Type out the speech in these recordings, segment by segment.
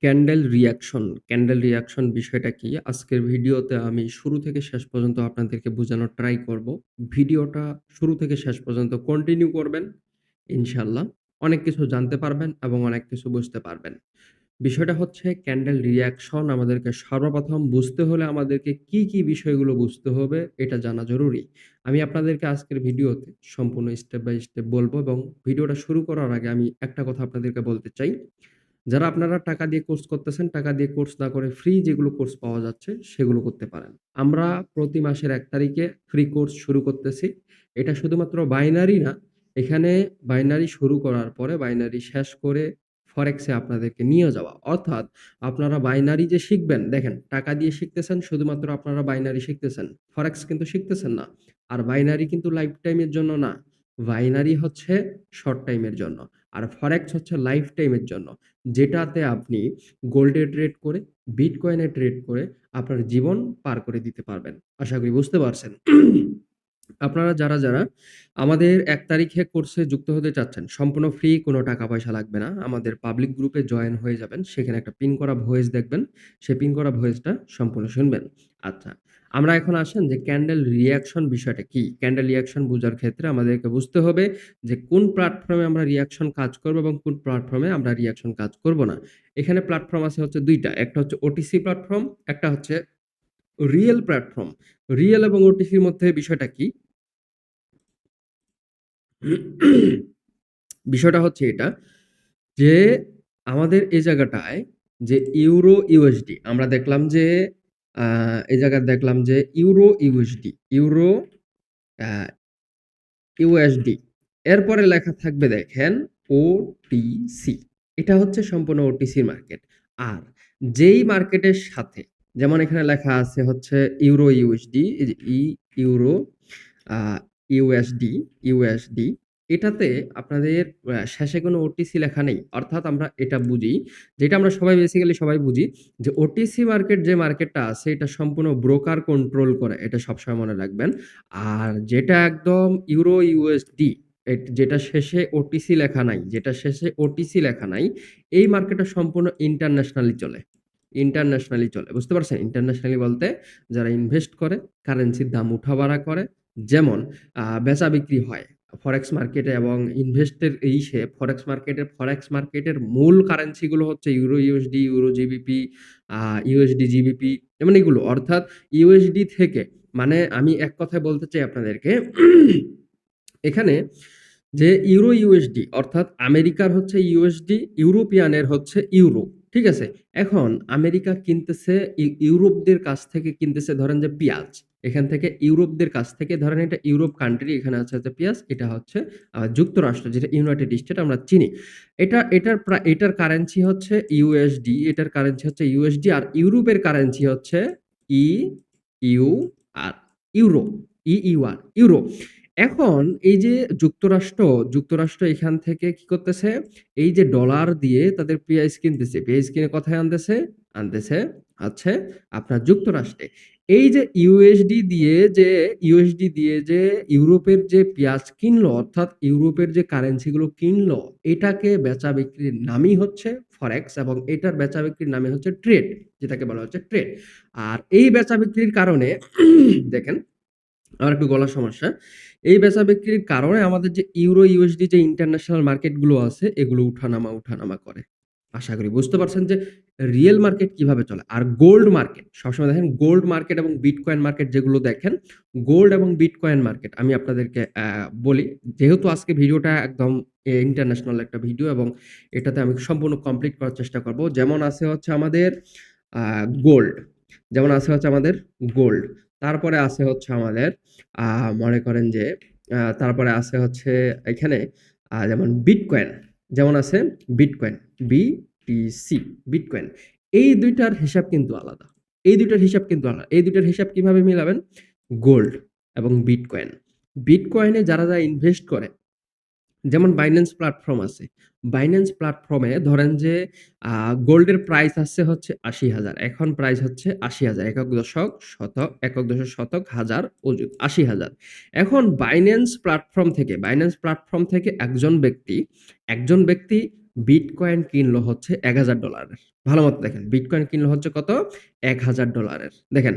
Candle reaction বিষয়টা কি? আজকের ভিডিওতে আমি শুরু থেকে শেষ পর্যন্ত আপনাদেরকে বোঝানোর ট্রাই করব। ভিডিওটা শুরু থেকে শেষ পর্যন্ত কন্টিনিউ করবেন। ইনশাআল্লাহ অনেক কিছু জানতে পারবেন এবং অনেক কিছু বুঝতে পারবেন। বিষয়টা হচ্ছে ক্যান্ডেল রিঅ্যাকশন আমাদেরকে সর্বপ্রথম বুঝতে হলে আমাদেরকে কি বিষয়গুলো বুঝতে হবে এটা জানা জরুরি। আমি আপনাদেরকে আজকের ভিডিওতে সম্পূর্ণ স্টেপ বাই স্টেপ বলবো এবং ভিডিওটা শুরু করার আগে আমি একটা কথা আপনাদেরকে বলতে চাই। যারা আপনারা টাকা দিয়ে কোর্স করতেছেন, টাকা দিয়ে কোর্স না করে ফ্রি যেগুলো কোর্স পাওয়া যাচ্ছে সেগুলো করতে পারেন। আমরা প্রতি মাসের ১ তারিখে ফ্রি কোর্স শুরু করতেছি। এটা শুধুমাত্র বাইনারি না, এখানে বাইনারি শুরু করার পরে বাইনারি শেষ করে ফরেক্সে আপনাদেরকে নিয়ে যাওয়া। অর্থাৎ আপনারা বাইনারি যে শিখবেন, দেখেন টাকা দিয়ে শিখতেছেন শুধুমাত্র আপনারা বাইনারি শিখতেছেন। ফরেক্স কিন্তু শিখতেছেন না। আর বাইনারি কিন্তু লাইফ টাইমের জন্য না। বাইনারি হচ্ছে শর্ট টাইমের জন্য। আর ফরেক্স হচ্ছে লাইফ টাইমের জন্য। যেটাতে আপনি গোল্ডে ট্রেড করে, বিটকয়েনে ট্রেড করে আপনার জীবন পার করে দিতে পারবেন। আশা করি বুঝতে পারছেন। আপনারা যারা আমাদের ১ তারিখে কোর্সে যুক্ত হতে চাচ্ছেন, সম্পূর্ণ ফ্রি, কোনো টাকা পয়সা লাগবে না। আমাদের পাবলিক গ্রুপে জয়েন হয়ে যাবেন। সেখানে একটা পিন করা ভয়েস দেখবেন। সেই পিন করা ভয়েসটা সম্পূর্ণ শুনবেন। আচ্ছা, আমরা এখন আসেন যে ক্যান্ডেল রিঅ্যাকশন বিষয়টা কি? ক্যান্ডেল রিঅ্যাকশন বোঝার ক্ষেত্রে আমাদেরকে বুঝতে হবে যে কোন প্ল্যাটফর্মে আমরা রিঅ্যাকশন কাজ করব এবং কোন প্ল্যাটফর্মে আমরা রিঅ্যাকশন কাজ করব না। এখানে প্ল্যাটফর্ম আছে হচ্ছে ২ টা। একটা হচ্ছে ওটিসি প্ল্যাটফর্ম, একটা হচ্ছে রিয়েল প্ল্যাটফর্ম। রিয়েল এবং ওটিসির মধ্যে বিষয়টা কি? বিষয়টা হচ্ছে এটা যে আমাদের এই জায়গাটায় যে ইউরো ইউএসডি আমরা দেখলাম যে এই জায়গায় দেখলাম যে ইউরো ইউএসডি, ইউরো আ ইউএসডি। এরপরে লেখা থাকবে দেখেন ওটিসি। এটা হচ্ছে সম্পূর্ণ ওটিসির মার্কেট। আর যেই মার্কেটের সাথে যেমন এখানে লেখা আছে হচ্ছে ইউরো ইউএসডি, এই যে ইউরো আ ইউএসডি এটাতে আপনাদের শেষে কোনো ওটিসি লেখা নেই। অর্থাৎ আমরা এটা বুঝি, যেটা আমরা সবাই বেসিক্যালি সবাই বুঝি যে ওটিসি মার্কেট যে মার্কেটটা আছে এটা সম্পূর্ণ ব্রোকার কন্ট্রোল করে। এটা সবসময় মনে রাখবেন। আর যেটা একদম ইউরো ইউএসডি যেটা শেষে ওটিসি লেখা নাই, যেটা শেষে ওটিসি লেখা নাই, এই মার্কেটটা সম্পূর্ণ ইন্টারন্যাশনালি চলে। ইন্টারন্যাশনালি চলে। বুঝতে পারছেন? ইন্টারন্যাশনালি বলতে যারা ইনভেস্ট করে, কারেন্সির দাম উঠা-বাড়া করে, যেমন বেচা-বিক্রি হয় ফরেক্স মার্কেটে এবং ইনভেস্টের ফরেক্স মার্কেটের মূল কারেন্সি গুলো হচ্ছে euro USD, euro GBP, USD GBP যেমন এগুলো। অর্থাৎ ইউএসডি থেকে মানে আমি এক কথায় বলতে চাই আপনাদেরকে এখানে যে ইউরো ইউএসডি অর্থাৎ আমেরিকার হচ্ছে ইউএসডি, ইউরোপিয়ানের হচ্ছে ইউরো। ঠিক আছে? এখন আমেরিকা কিনতেছে ইউরোপদের কাছ থেকে কিনতেছে ধরেন যে পিঁয়াজ। এখান থেকে ইউরোপদের কাছ থেকে ধরেন এটা ইউরোপ কান্ট্রি, এখানে আছে হচ্ছে পিঁয়াজ, এটা হচ্ছে যুক্তরাষ্ট্র যেটা ইউনাইটেড স্টেট আমরা চিনি। এটার কারেন্সি হচ্ছে ইউএসডি, এটার কারেন্সি হচ্ছে ইউএসডি আর ইউরোপের কারেন্সি হচ্ছে ই ইউ আর ইউরো, ইইউআর ইউরো। এখন এই যে যুক্তরাষ্ট্র এখান থেকে কি করতেছে? এই যে ডলার দিয়ে তাদের পেঁয়াজ কিনতেছে। পেঁয়াজ কিনে কোথায় আনতেছে? আনতেছে হচ্ছে আপনার যুক্তরাষ্ট্রে। এই যে ইউএসডি দিয়ে যে ইউরোপের যে পেঁয়াজ কিনলো অর্থাৎ ইউরোপের যে কারেন্সি গুলো কিনলো, এটাকে বেচা বিক্রির নামই হচ্ছে ফরেক্স এবং এটার বেচা বিক্রির নামই হচ্ছে ট্রেড, যেটাকে বলা হচ্ছে ট্রেড। আর এই বেচা বিক্রির কারণে দেখেন আমার একটু গলার সমস্যা। এই বেচা-বিক্রির কারণে আমাদের যে ইউরো, ইউএসডি যে ইন্টারন্যাশনাল মার্কেট গুলো আছে, এগুলো উঠানামা করে। আশা করি বুঝতে পারছেন যে রিয়েল মার্কেট কিভাবে চলে। আর গোল্ড মার্কেট সবসময় দেখেন গোল্ড মার্কেট এবং বিটকয়েন মার্কেট যেগুলো দেখেন, গোল্ড এবং বিটকয়েন মার্কেট আমি আপনাদেরকে বলি। যেহেতু আজকে ভিডিওটা একদম ইন্টারন্যাশনাল একটা ভিডিও এবং এটাতে আমি সম্পূর্ণ কমপ্লিট করার চেষ্টা করব। যেমন আছে হচ্ছে আমাদের আ গোল্ড, যেমন আছে হচ্ছে আমাদের গোল্ড। তারপরে আছে হচ্ছে আমাদের আ মনে করেন যে তারপরে আছে হচ্ছে এখানে যেমন বিটকয়েন, যেমন আছে বিটকয়েন, বিটিসি, বিটকয়েন। এই ২ টার হিসাব কিন্তু আলাদা। এই ২ টার হিসাব কিভাবে মিলাবেন? গোল্ড এবং বিটকয়েন। বিটকয়েনে যারা ইনভেস্ট করে যেমন বাইন্যান্স প্ল্যাটফর্ম আছে। বাইন্যান্স প্ল্যাটফর্মে ধরেন যে গোল্ডের প্রাইস আছে হচ্ছে ৮০,০০০ এখন প্রাইস হচ্ছে ৮০,০০০ একক দশক শতক হাজার অযুত ৮০,০০০। এখন বাইন্যান্স প্ল্যাটফর্ম থেকে একজন ব্যক্তি বিটকয়েন কিনলো হচ্ছে $১,০০০। ভালো মতো দেখেন। বিটকয়েন কিনলো হচ্ছে কত? $১,০০০। দেখেন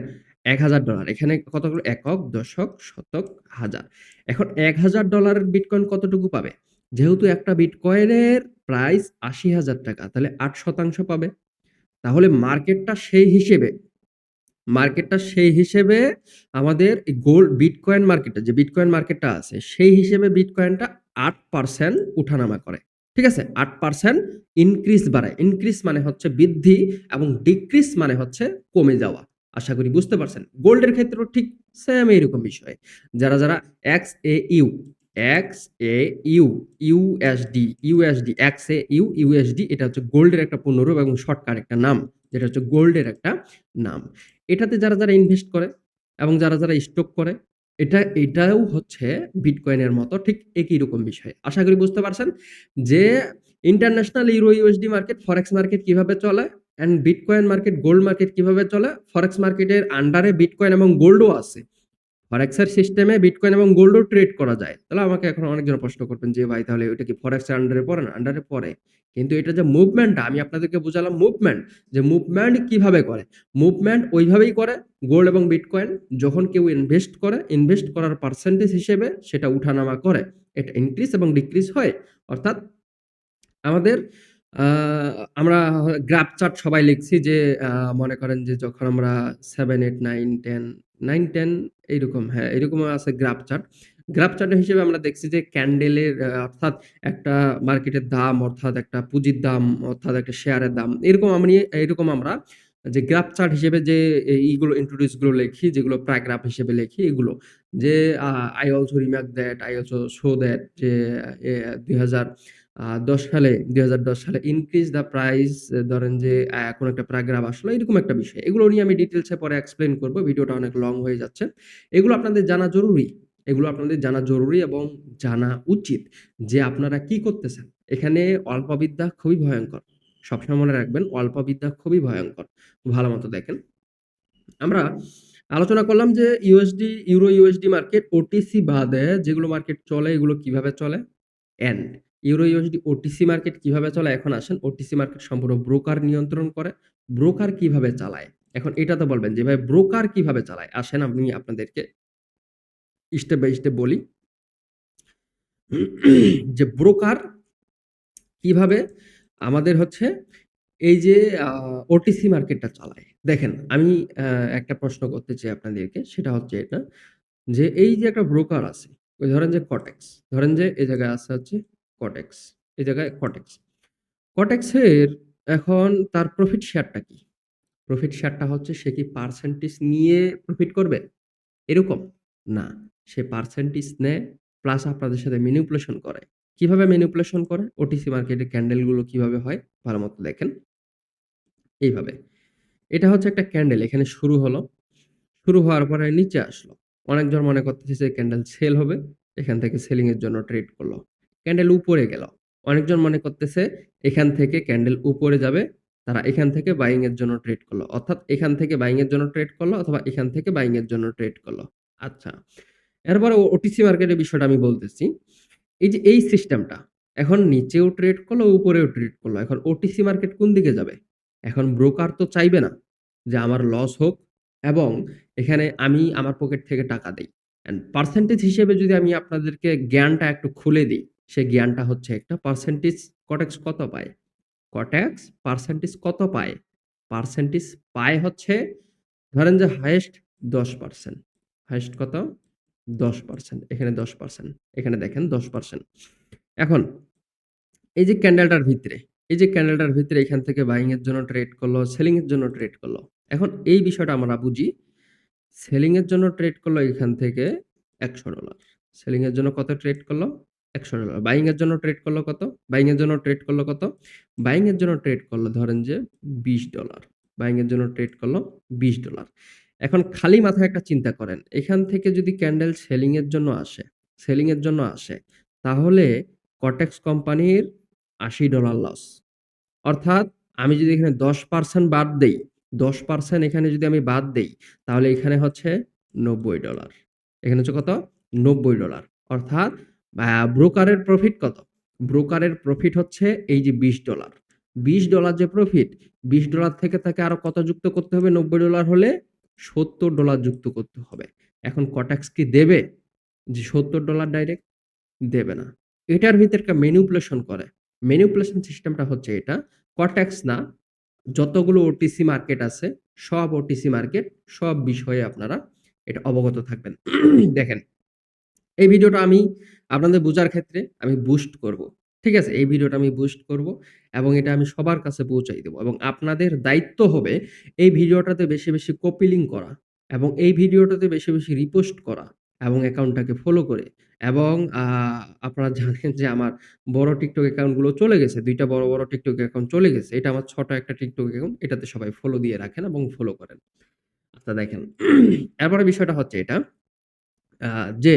$১,০০০ এখানে কতগুলো একক, দশক, শতক, হাজার। এখন $১,০০০ বিটকয়েন কতটুকু পাবে? যেহেতু একটা বিটকয়েনের প্রাইস ৳৮০,০০০ তাহলে ৮% পাবে। তাহলে মার্কেটটা সেই হিসেবে আমাদের এই বিটকয়েন মার্কেটটা যে বিটকয়েন মার্কেটটা আছে সেই হিসেবে বিটকয়েনটা ৮% উঠানামা করে। ঠিক আছে? ৮% ইনক্রিজ বাড়ায়। ইনক্রিজ মানে হচ্ছে বৃদ্ধি এবং ডিক্রিজ মানে হচ্ছে কমে যাওয়া। আশা করি বুঝতে পারছেন। গোল্ডের ক্ষেত্রেও ঠিক সেম এইরকম বিষয়। যারা XAU, XAU, USD এটা হচ্ছে গোল্ডের একটা পূর্ণরূপ এবং শর্টকাট একটা নাম। যেটা হচ্ছে গোল্ডের একটা নাম। এটাতে যারা ইনভেস্ট করে এবং যারা স্টক করে এটাও হচ্ছে বিটকয়েনের মতো ঠিক একই রকম বিষয়। আশা করি বুঝতে পারছেন যে ইন্টারন্যাশনাল ইউরো ইউএসডি মার্কেট, ফরেক্স মার্কেট কিভাবে চলে and bitcoin market, gold market কিভাবে চলে। ফরেক্স মার্কেটের আন্ডারে বিটকয়েন এবং গোল্ডও আছে। ফরেক্সের সিস্টেমে বিটকয়েন এবং গোল্ডও ট্রেড করা যায়। তাহলে আমাকে এখন অনেকজন প্রশ্ন করবেন যে ভাই তাহলে ওইটা কি ফরেক্সের আন্ডারে পড়ে না? আন্ডারে পড়ে। কিন্তু এটা যে মুভমেন্টটা আমি আপনাদেরকে বুঝালাম মুভমেন্ট, যে মুভমেন্ট কিভাবে করে? মুভমেন্ট ওইভাবেই করে গোল্ড এবং বিটকয়েন যখন কেউ ইনভেস্ট করে, ইনভেস্ট করার পার্সেন্টেজ হিসেবে সেটা উঠানামা করে। এটা ইনক্রিজ এবং ডিক্রিজ হয়। অর্থাৎ আমাদের আ আমরা গ্রাফ চার্ট সবাই লিখছি যে মনে করেন যে যখন আমরা 7, 8, 9, 10, 9, 10 এইরকম হ্যাঁ, এরকমও আছে গ্রাফ চার্ট। গ্রাফ চার্টের হিসেবে আমরা দেখছি যে ক্যান্ডেলের অর্থাৎ একটা মার্কেটের দাম অর্থাৎ একটা পুঁজির দাম অর্থাৎ একটা শেয়ারের দাম এরকম আমরা যে গ্রাফ চার্ট হিসেবে যে ইগুলো ইন্ট্রোডিউস গুলো লিখি যেগুলো প্যারাগ্রাফ হিসেবে লিখি এগুলো। যে I also remark that I also show that যে ২০১০ সালে ইনক্রিজ দ্য প্রাইস ধরেন যে কোনো একটা প্যারাগ্রাফ আসলো এরকম একটা বিষয়। এগুলো নিয়ে আমি ডিটেইলস এ পরে এক্সপ্লেইন করব। ভিডিওটা অনেক লং হয়ে যাচ্ছে। এগুলো আপনাদের জানা জরুরি। এগুলো আপনাদের জানা জরুরি এবং জানা উচিত যে আপনারা কি করতেছেন। এখানে অল্পবিদ্যা খুবই ভয়ংকর। সবসময় মনে রাখবেন অল্পবিদ্যা খুবই ভয়ংকর। ভালো মতো দেখেন। আমরা আলোচনা করলাম যে ইউরো ইউএসডি মার্কেট ওটিসি বাদে যেগুলো মার্কেট চলে এগুলো কিভাবে চলে? And euro USD OTC market কিভাবে চলে? এখন আসেন ওটিসি মার্কেট সম্পূর্ণ ব্রোকার নিয়ন্ত্রণ করে। ব্রোকার কিভাবে চালায়? এখন এটা তো বলবেন যে ভাই ব্রোকার কিভাবে চালায়? আসেন আমি আপনাদেরকে স্টেপ বাই স্টেপ বলি। যে ব্রোকার কিভাবে আমাদের হচ্ছে এই যে আ ওটিসি মার্কেটটা চালায়। দেখেন আমি একটা প্রশ্ন করতে চাই আপনাদেরকে সেটা হচ্ছে এটা যে এই যে একটা ব্রোকার আছে, ওই ধরেন যে কটেক্স, ধরেন যে এই জায়গায় আছে হচ্ছে কটেক্স, এই জায়গায় কটেক্স। কটেক্সের এখন তার প্রফিট শেয়ারটা কি? প্রফিট শেয়ারটা হচ্ছে সে কি পার্সেন্টেজ নিয়ে প্রফিট করবে? এরকম? না। সে পার্সেন্টেজ নেয় প্লাস আপনাদের সাথে ম্যানিপুলেশন করে। কিভাবে ম্যানিপুলেশন করে? ওটিসি মার্কেটে ক্যান্ডেল গুলো কিভাবে হয়? ভালো মতো দেখেন। এইভাবে। এটা হচ্ছে একটা ক্যান্ডেল এখানে শুরু হলো। শুরু হওয়ার পরে নিচে আসলো। অনেকজন মনে করতেছে যে ক্যান্ডেল সেল হবে। এখান থেকে সেলিং এর জন্য ট্রেড করলো। ক্যান্ডেল উপরে গেল। অনেকজন মনে করতেছে এখান থেকে ক্যান্ডেল উপরে যাবে। তারা এখান থেকে বাইং এর জন্য ট্রেড করলো। অর্থাৎ এখান থেকে বাইং এর জন্য ট্রেড করলো অথবা এখান থেকে বাইং এর জন্য ট্রেড করলো। আচ্ছা। এরপরে ওটিসি মার্কেটের বিষয়টা আমি বলতেছি। এই যে এই সিস্টেমটা এখন নিচেও ট্রেড করলো, উপরেও ট্রেড করলো। এখন ওটিসি মার্কেট কোন দিকে যাবে? এখন ব্রোকার তো চাইবে না যে আমার লস হোক এবং এখানে আমি আমার পকেট থেকে টাকা দেই। অ্যান্ড পার্সেন্টেজ হিসেবে যদি আমি আপনাদেরকে জ্ঞানটা একটু খুলে দিই, সেই জ্ঞানটা হচ্ছে একটা পার্সেন্টেজ কটেক্স কত পায়? কটেক্স পার্সেন্টেজ কত পায়? পার্সেন্টেজ পায় হচ্ছে ধরেন যে হাইয়েস্ট 10%। হাইয়েস্ট কত? 10%। এখানে 10%। এখানে দেখেন 10%। এখন এই যে ক্যান্ডেলটার ভিতরে, এখান থেকে বাইং এর জন্য ট্রেড করলো, সেলিং এর জন্য ট্রেড করলো। এখন এই বিষয়টা আমরা বুঝি। সেলিং এর জন্য ট্রেড করলো এখান থেকে $100। সেলিং এর জন্য কত ট্রেড করলো? $100। বাইং এর জন্য ট্রেড করলো কত? বাইং এর জন্য ট্রেড করলো কত? বাইং এর জন্য ট্রেড করলো ধরেন যে $20। বাইং এর জন্য ট্রেড করলো $20। এখন খালি মাথায় একটা চিন্তা করেন। এখান থেকে যদি ক্যান্ডেল সেলিং এর জন্য আসে, তাহলে কটেক্স কোম্পানির $80 লস। অর্থাৎ আমি যদি এখানে 10% বাদ দেই, 10% এখানে যদি আমি বাদ দেই, তাহলে এখানে হচ্ছে $90। এখানে হচ্ছে কত? $90। অর্থাৎ ব্রোকারের প্রফিট কত? ব্রোকারের প্রফিট হচ্ছে এই যে $20। $20 যে প্রফিট, $20 থেকে তাকে আরো কত যুক্ত করতে হবে? $90 হলে $70 যুক্ত করতে হবে। এখন কটাক্স কি দেবে যে $70 ডাইরেক্ট? দেবে না। এটার ভিতরে একটা ম্যানিপুলেশন করে। ম্যানিপুলেশন সিস্টেমটা হচ্ছে এটা। কটেক্স না, যতগুলো ওটিসি মার্কেট আছে, সব ওটিসি মার্কেট, সব বিষয়ে আপনারা এটা অবগত থাকবেন। দেখেন, এই ভিডিওটা আমি আপনাদের বোঝার ক্ষেত্রে আমি বুস্ট করব। ঠিক আছে? এই ভিডিওটা আমি বুস্ট করব এবং এটা আমি সবার কাছে পৌঁছাই দেব এবং আপনাদের দায়িত্ব হবে এই ভিডিওটাতে বেশি, বেশি কপি লিঙ্ক করা এবং এই ভিডিওটাতে বেশি, বেশি রিপোস্ট করা এবং অ্যাকাউন্টটাকে ফলো করে এবং আপনারা জানেন যে আমার বড় TikTok অ্যাকাউন্ট গুলো চলে গেছে। ২ টা বড়, বড় TikTok অ্যাকাউন্ট চলে গেছে। এটা আমার ছোট একটা TikTok অ্যাকাউন্ট। এটাতে সবাই ফলো দিয়ে রাখেন এবং ফলো করেন। আচ্ছা দেখেন, এরপরে বিষয়টা হচ্ছে এটা আ যে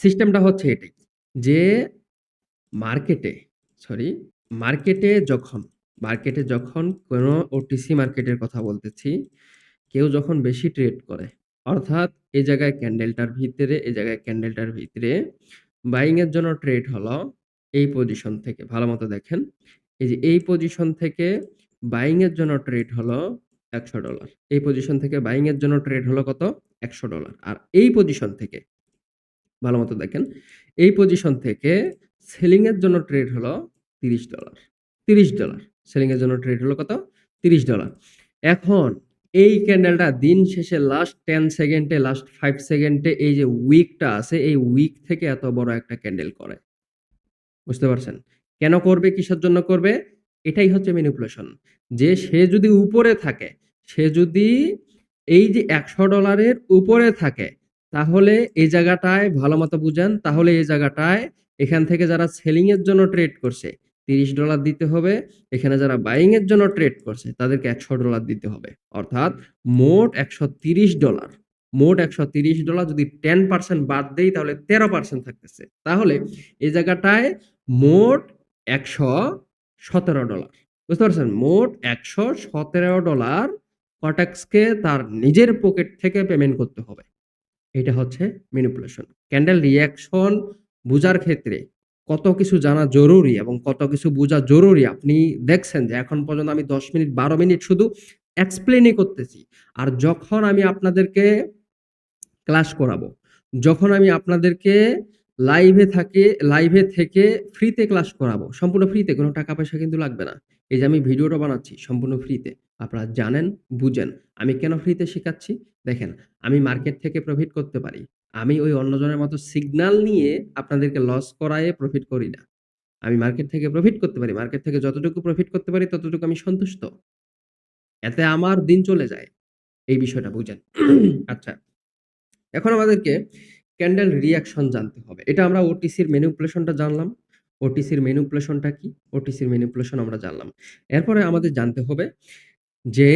সিস্টেমটা হচ্ছে এটাই। যে মার্কেটে সরি মার্কেটে যখন কোনো ওটিসি মার্কেটের কথা বলতেছি, কেউ যখন বেশি ট্রেড করে, অর্থাৎ এই জায়গায় ক্যান্ডেলটার ভিতরে, এই জায়গায় ক্যান্ডেলটার ভিতরে বাইং এর জন্য ট্রেড হলো এই পজিশন থেকে। ভালোমতো দেখেন। এই যে এই পজিশন থেকে বাইং এর জন্য ট্রেড হলো $100। এই পজিশন থেকে বাইং এর জন্য ট্রেড হলো কত? $100। আর এই পজিশন থেকে ভালোমতো দেখেন। এই পজিশন থেকে সেলিং এর জন্য ট্রেড হলো $30। $30 সেলিং এর জন্য ট্রেড হলো কত? $30। এখন এই ক্যান্ডেলটা দিন শেষে লাস্ট 10 সেকেন্ডে, লাস্ট 5 সেকেন্ডে এই যে উইকটা আছে, এই উইক থেকে এত বড় একটা ক্যান্ডেল করে। বুঝতে পারছেন? কেন করবে? কিসের জন্য করবে? এটাই হচ্ছে ম্যানিপুলেশন। যে সে যদি উপরে থাকে, সে যদি এই যে $100 এর উপরে থাকে, তাহলে এই জায়গাটায় ভালোমতো বুঝেন, তাহলে এই জায়গাটায় এখান থেকে যারা সেলিং এর জন্য ট্রেড করছে, $30 দিতে হবে। এখানে যারা বাইং এর জন্য ট্রেড করছে, তাদেরকে $100 দিতে হবে। অর্থাৎ মোট $130। মোট $130 যদি 10% বাদ দেই তাহলে 13% থাকতেছে। তাহলে এই জায়গাটায় মোট $117। বুঝতে পারছেন? মোট $117 কটাক্সকে তার নিজের পকেট থেকে পেমেন্ট করতে হবে। এটা হচ্ছে ম্যানিপুলেশন। ক্যান্ডেল রিঅ্যাকশন বুঝার ক্ষেত্রে কত কিছু জানা জরুরি এবং কত কিছু বুঝা জরুরি আপনি দেখছেন যে এখন পর্যন্ত আমি ১০ মিনিট ১২ মিনিট শুধু এক্সপ্লেইনই করতেছি। আর যখন আমি আপনাদেরকে ক্লাস করাবো। যখন আমি আপনাদেরকে লাইভে থেকে ফ্রিতে ক্লাস করাবো। সম্পূর্ণ ফ্রিতে, কোনো টাকা পয়সা কিন্তু লাগবে না। এই যে আমি ভিডিওটা বানাচ্ছি সম্পূর্ণ ফ্রিতে। আপনারা জানেন, বুঝেন। আমি কেন ফ্রিতে শিখাচ্ছি? দেখেন, আমি মার্কেট থেকে প্রফিট করতে পারি। আমি ওই অন্যজনের মতো সিগনাল নিয়ে আপনাদেরকে লস করায়ে প্রফিট করি না। আমি মার্কেট থেকে প্রফিট করতে পারি। মার্কেট থেকে যতটুকু প্রফিট করতে পারি ততটুকু আমি সন্তুষ্ট। এতে আমার দিন চলে যায়। এই বিষয়টা বুঝেন। আচ্ছা। এখন আমাদেরকে ক্যান্ডেল রিঅ্যাকশন জানতে হবে। এটা আমরা ওটিসির ম্যানিপুলেশনটা জানলাম। ওটিসির ম্যানিপুলেশনটা কি? ওটিসির ম্যানিপুলেশন আমরা জানলাম। এরপরে আমাদের জানতে হবে যে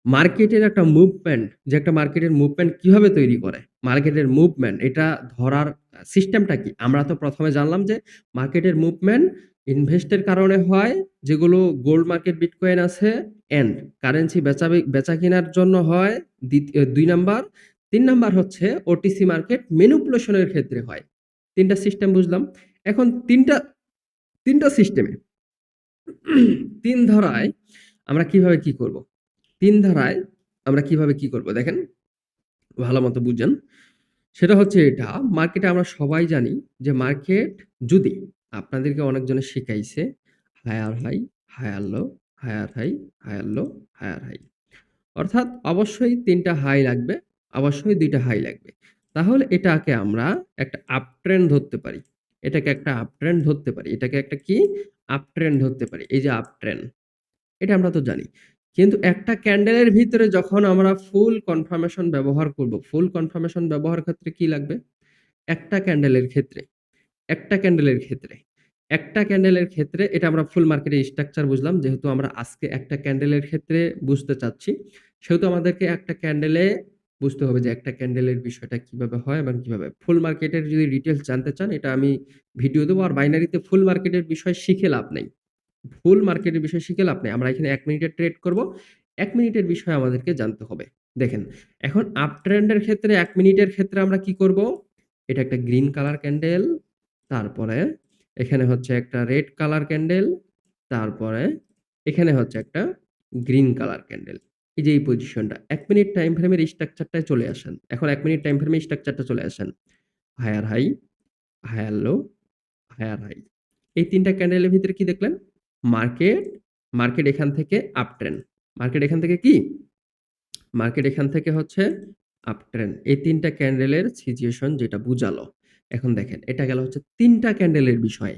মার্কেটের একটা মুভমেন্ট, যে একটা মার্কেটের মুভমেন্ট কিভাবে তৈরি করে? মার্কেটের মুভমেন্ট এটা ধরার সিস্টেমটা কি? আমরা তো ১ম এ জানলাম যে মার্কেটের মুভমেন্ট ইনভেস্টের কারণে হয়, যেগুলো গোল্ড মার্কেট, বিটকয়েন আছে এন্ড কারেন্সি বেচা কেনার জন্য হয় ২ নাম্বার। ৩ নাম্বার হচ্ছে ওটিসি মার্কেট ম্যানিপুলেশন এর ক্ষেত্রে হয়। ৩ টা সিস্টেম বুঝলাম। এখন ৩ টা সিস্টেমে ৩ ধারায় আমরা কিভাবে কি করব? ৩ ধারায় আমরা কিভাবে কি করব? দেখেন, ভালোমতো বুঝেন। সেটা হচ্ছে এটা, মার্কেটে আমরা সবাই জানি যে মার্কেট যদি আপনাদেরকে অনেকজনে শিখাইছে higher high, higher low, higher high, higher low, higher high. অর্থাৎ অবশ্যই ৩ টা হাই লাগবে, অবশ্যই ২ টা হাই লাগবে। তাহলে এটাকে আমরা একটা আপ ট্রেন্ড ধরতে পারি। এটাকে একটা আপ ট্রেন্ড ধরতে পারি। এটাকে একটা কি? আপ ট্রেন্ড ধরতে পারি। এই যে আপ ট্রেন্ড, এটা আমরা তো জানি। কিন্তু একটা ক্যান্ডেলের ভিতরে যখন আমরা ফুল কনফার্মেশন ব্যবহার করব, ফুল কনফার্মেশন ব্যবহার ক্ষেত্রে কি লাগবে? একটা ক্যান্ডেলের ক্ষেত্রে, একটা ক্যান্ডেলের ক্ষেত্রে, একটা ক্যান্ডেলের ক্ষেত্রে এটা আমরা ফুল মার্কেটের স্ট্রাকচার বুঝলাম। যেহেতু আমরা আজকে একটা ক্যান্ডেলের ক্ষেত্রে বুঝতে চাচ্ছি, সেহেতু আমাদেরকে একটা ক্যান্ডেলে বুঝতে হবে যে একটা ক্যান্ডেলের বিষয়টা কিভাবে হয় এবং কিভাবে। ফুল মার্কেটের যদি ডিটেইলস জানতে চান, এটা আমি ভিডিও দেবো। আর বাইনারিতে ফুল মার্কেটের বিষয় শিখে লাভ নাই। ফুল মার্কেটের বিষয় শিখে লাভ নাই। আমরা এখানে ১ মিনিটের ট্রেড করব। ১ মিনিটের বিষয় আমাদেরকে জানতে হবে। দেখেন, এখন আপ ট্রেন্ড এর ক্ষেত্রে ১ মিনিটের ক্ষেত্রে আমরা কি করব? এটা একটা গ্রিন কালার ক্যান্ডেল। তারপরে এখানে হচ্ছে একটা রেড কালার ক্যান্ডেল, তারপরে এখানে হচ্ছে একটা গ্রিন কালার ক্যান্ডেল। এই যে এই পজিশনটা ১ মিনিট টাইম ফ্রেমের স্ট্রাকচারটায় চলে আসেন। এখন ১ মিনিট টাইম ফ্রেমের স্ট্রাকচারটা চলে আসেন। Higher high, higher low, higher high. এই ৩ টা ক্যান্ডেলের ভিতরে কি দেখলেন? মার্কেট, মার্কেট এখান থেকে আপ ট্রেন্ড। মার্কেট এখান থেকে কি? মার্কেট এখান থেকে হচ্ছে আপ ট্রেন্ড। এই ৩ টা ক্যান্ডেলের সিচুয়েশন যেটা বুঝালো। এখন দেখেন এটা গেল হচ্ছে ৩ টা ক্যান্ডেলের বিষয়।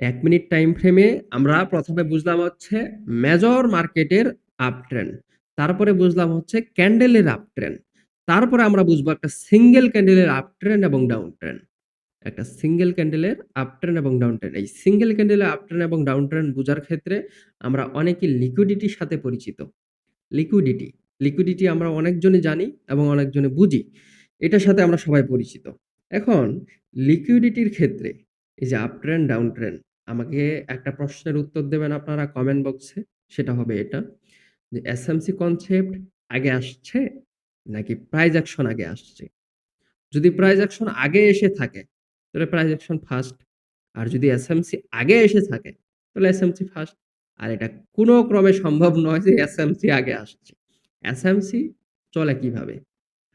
১ মিনিট টাইম ফ্রেমে আমরা ১ম এ বুঝলাম হচ্ছে মেজর মার্কেটের আপ ট্রেন্ড। তারপরে বুঝলাম হচ্ছে ক্যান্ডেলের আপ ট্রেন্ড। তারপরে আমরা বুঝবো একটা সিঙ্গেল ক্যান্ডেলের আপ ট্রেন্ড এবং ডাউন ট্রেন্ড। একটা সিঙ্গেল ক্যান্ডেলের আপ ট্রেন্ড এবং ডাউন ট্রেন্ড। এই সিঙ্গেল ক্যান্ডেলের আপ ট্রেন্ড এবং ডাউন ট্রেন্ড বুঝার ক্ষেত্রে আমরা অনেকেই লিকুইডিটির সাথে পরিচিত। লিকুইডিটি, লিকুইডিটি আমরা অনেকজনই জানি এবং অনেকজনে বুঝি। এটার সাথে আমরা সবাই পরিচিত। এখন লিকুইডিটির ক্ষেত্রে এই যে আপ ট্রেন্ড, ডাউন ট্রেন্ড আমাকে একটা প্রশ্নের উত্তর দেবেন আপনারা কমেন্ট বক্সে। সেটা হবে এটা যে এসএমসি কনসেপ্ট আগে আসছে নাকি প্রাইস অ্যাকশন আগে আসছে? যদি প্রাইস অ্যাকশন আগে এসে থাকে তাহলে প্রাইস অ্যাকশন ফার্স্ট। আর যদি এসএমসি আগে এসে থাকে তাহলে এসএমসি ফার্স্ট। আর এটা কোনো ক্রমে সম্ভব নয় যে এসএমসি আগে আসছে। এসএমসি চলে কিভাবে?